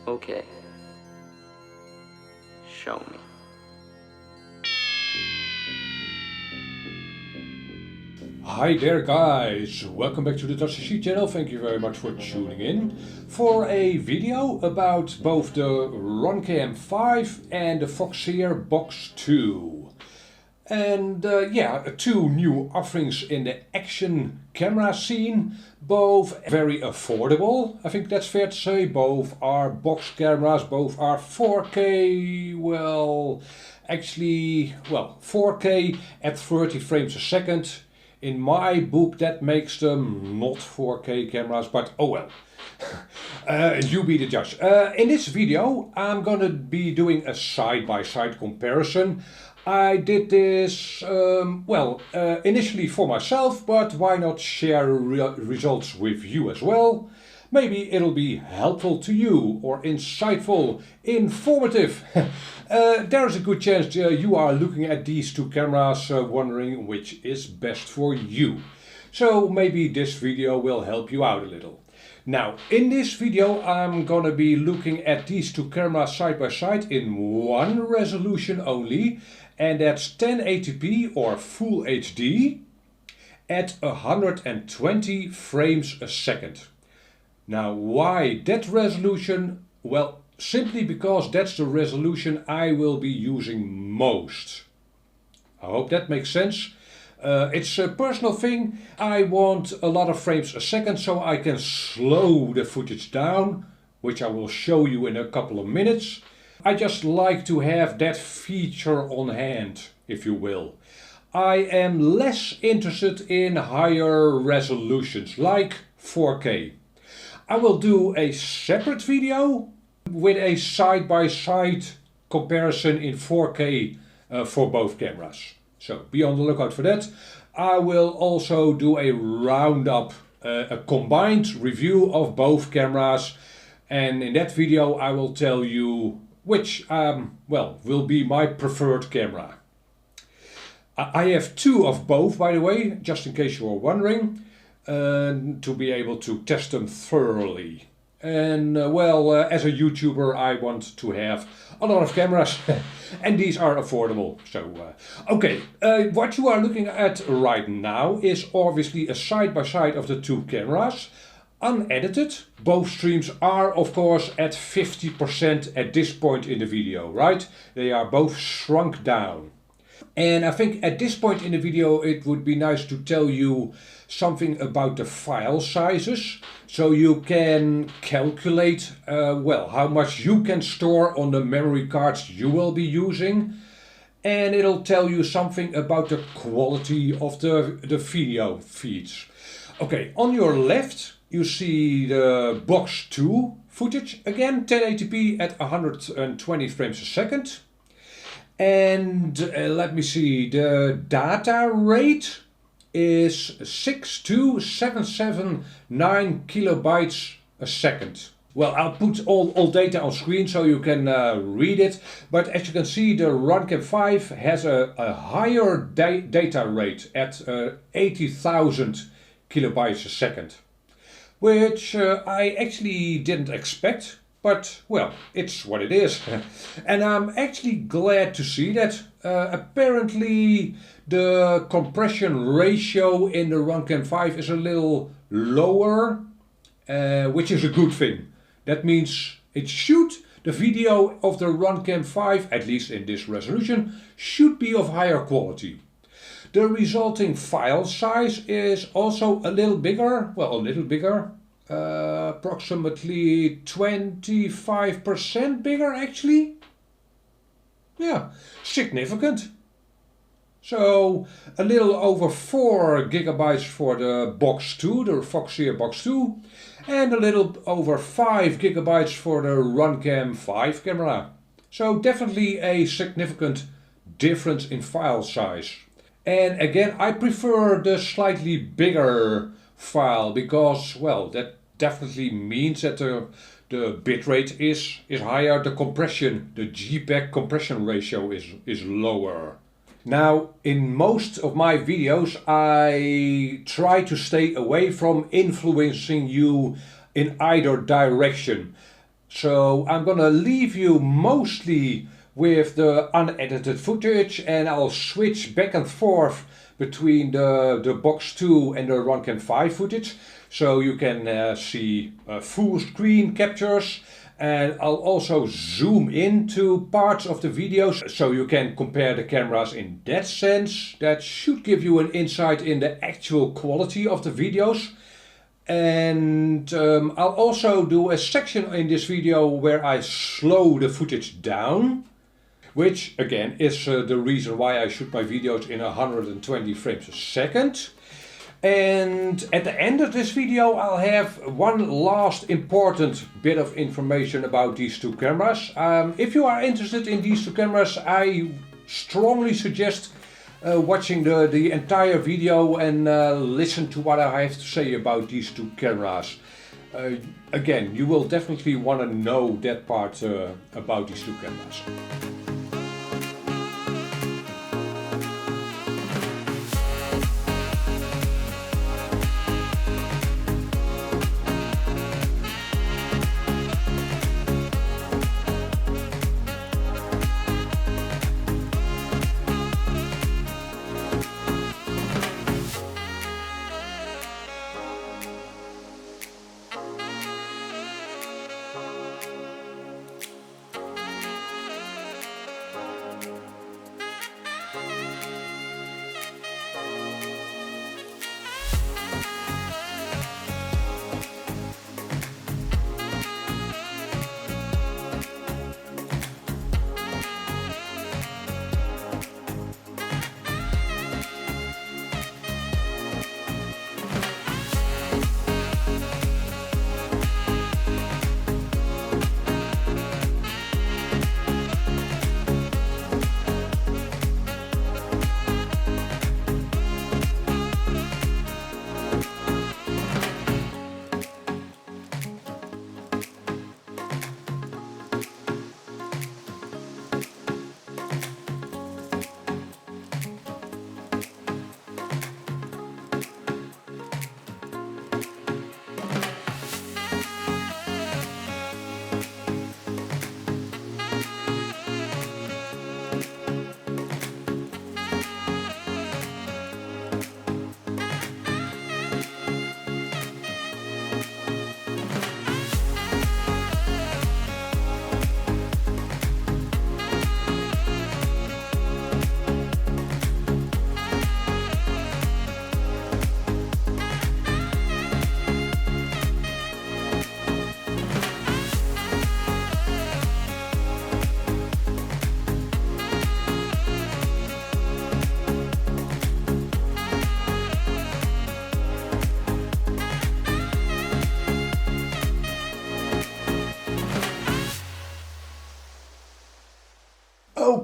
Okay. Show me. Hi there guys, welcome back to the ToolCraft channel. Thank you very much for tuning in for a video about both the Runcam 5 and the Foxeer Box 2. And two new offerings in the action camera scene, both very affordable. I think that's fair to say. Both are box cameras, both are 4K, 4K at 30 frames a second. In my book that makes them not 4K cameras, but oh well. You be the judge. In this video I'm gonna be doing a side-by-side comparison. I did this, initially for myself, but why not share results with you as well? Maybe it'll be helpful to you, or insightful, informative. There's a good chance you are looking at these two cameras wondering which is best for you. So maybe this video will help you out a little. Now, in this video I'm gonna be looking at these two cameras side by side in one resolution only, and that's 1080p or Full HD at 120 frames a second. Now, why that resolution? Well, simply because that's the resolution I will be using most. I hope that makes sense. It's a personal thing. I want a lot of frames a second so I can slow the footage down, which I will show you in a couple of minutes. I just like to have that feature on hand, if you will. I am less interested in higher resolutions, like 4K. I will do a separate video with a side-by-side comparison in 4K for both cameras. So be on the lookout for that. I will also do a roundup, a combined review of both cameras, and in that video I will tell you which will be my preferred camera. I have two of both, by the way, just in case you are wondering, to be able to test them thoroughly. And as a YouTuber I want to have a lot of cameras and these are affordable. So what you are looking at right now is obviously a side-by-side of the two cameras, unedited. Both streams are of course at 50% at this point in the video, right? They are both shrunk down. And I think at this point in the video it would be nice to tell you something about the file sizes, so you can calculate how much you can store on the memory cards you will be using, and it'll tell you something about the quality of the video feeds. Okay, on your left you see the box 2 footage, again 1080p at 120 frames a second. And let me see, the data rate is 62779 kilobytes a second. Well, I'll put all data on screen so you can read it, but as you can see the Runcam 5 has a higher data rate at 80,000 kilobytes a second, which I actually didn't expect. But, well, it's what it is. And I'm actually glad to see that. Apparently the compression ratio in the Runcam 5 is a little lower, which is a good thing. That means the video of the Runcam 5, at least in this resolution, should be of higher quality. The resulting file size is also a little bigger, approximately 25% bigger actually. Yeah, significant. So a little over 4 gigabytes for the Box 2, the Foxeer Box 2, and a little over 5 gigabytes for the Runcam 5 camera. So definitely a significant difference in file size. And again, I prefer the slightly bigger file because, well, that definitely means that the bitrate is higher, the JPEG compression ratio is lower. Now, in most of my videos I try to stay away from influencing you in either direction. So I'm gonna leave you mostly with the unedited footage, and I'll switch back and forth between the Box 2 and the Runcam 5 footage, so you can see full screen captures, and I'll also zoom into parts of the videos so you can compare the cameras in that sense. That should give you an insight in the actual quality of the videos. And I'll also do a section in this video where I slow the footage down, which again is the reason why I shoot my videos in 120 frames a second. And at the end of this video I'll have one last important bit of information about these two cameras. If you are interested in these two cameras, I strongly suggest watching the entire video and listen to what I have to say about these two cameras. Again, you will definitely want to know that part about these two cameras.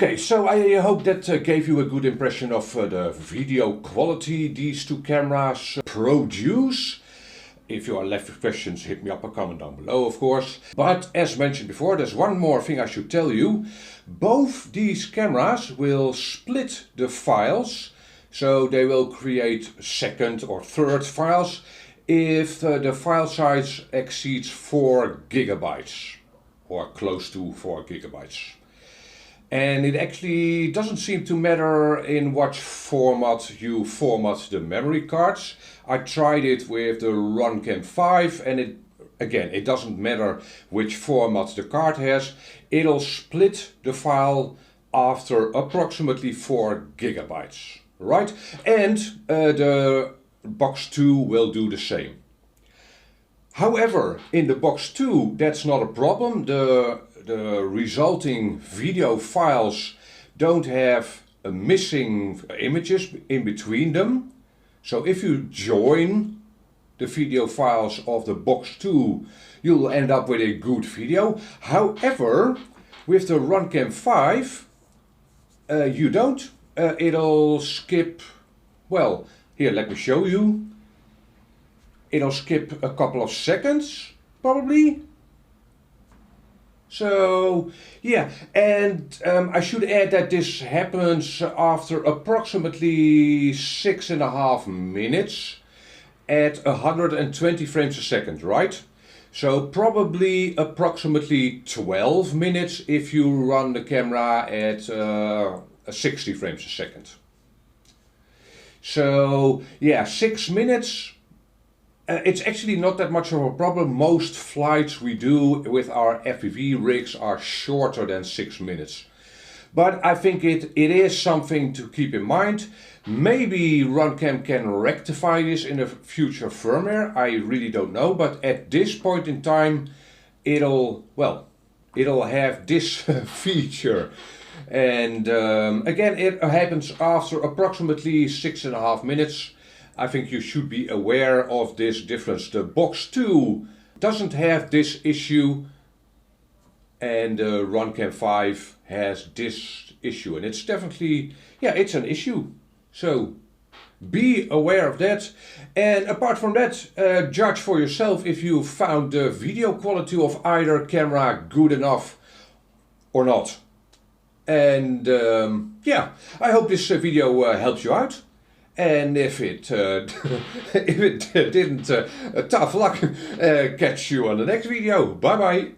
Okay, so I hope that gave you a good impression of the video quality these two cameras produce. If you are left with questions, hit me up a comment down below, of course. But as mentioned before, there's one more thing I should tell you. Both these cameras will split the files, so they will create second or third files if the file size exceeds 4 gigabytes or close to 4 gigabytes. And it actually doesn't seem to matter in what format you format the memory cards. I tried it with the Runcam 5 and it doesn't matter which format the card has. It'll split the file after approximately 4 gigabytes, right? And the Box 2 will do the same. However, in the Box 2 that's not a problem. The resulting video files don't have missing images in between them. So if you join the video files of the Box 2, you'll end up with a good video. However, with the Runcam 5, you don't. It'll skip, well, here, let me show you. It'll skip a couple of seconds, probably. So, yeah, and I should add that this happens after approximately 6.5 minutes at 120 frames a second, right? So probably approximately 12 minutes if you run the camera at 60 frames a second. So yeah, 6 minutes. It's actually not that much of a problem. Most flights we do with our FPV rigs are shorter than 6 minutes. But I think it is something to keep in mind. Maybe Runcam can rectify this in a future firmware. I really don't know. But at this point in time, it'll have this feature. And again, it happens after approximately 6.5 minutes. I think you should be aware of this difference. The Box 2 doesn't have this issue, and the Runcam 5 has this issue, and it's definitely, yeah, it's an issue. So be aware of that. And apart from that, judge for yourself if you found the video quality of either camera good enough or not. And yeah, I hope this video helps you out. And if it didn't, tough luck. Catch you on the next video. Bye bye.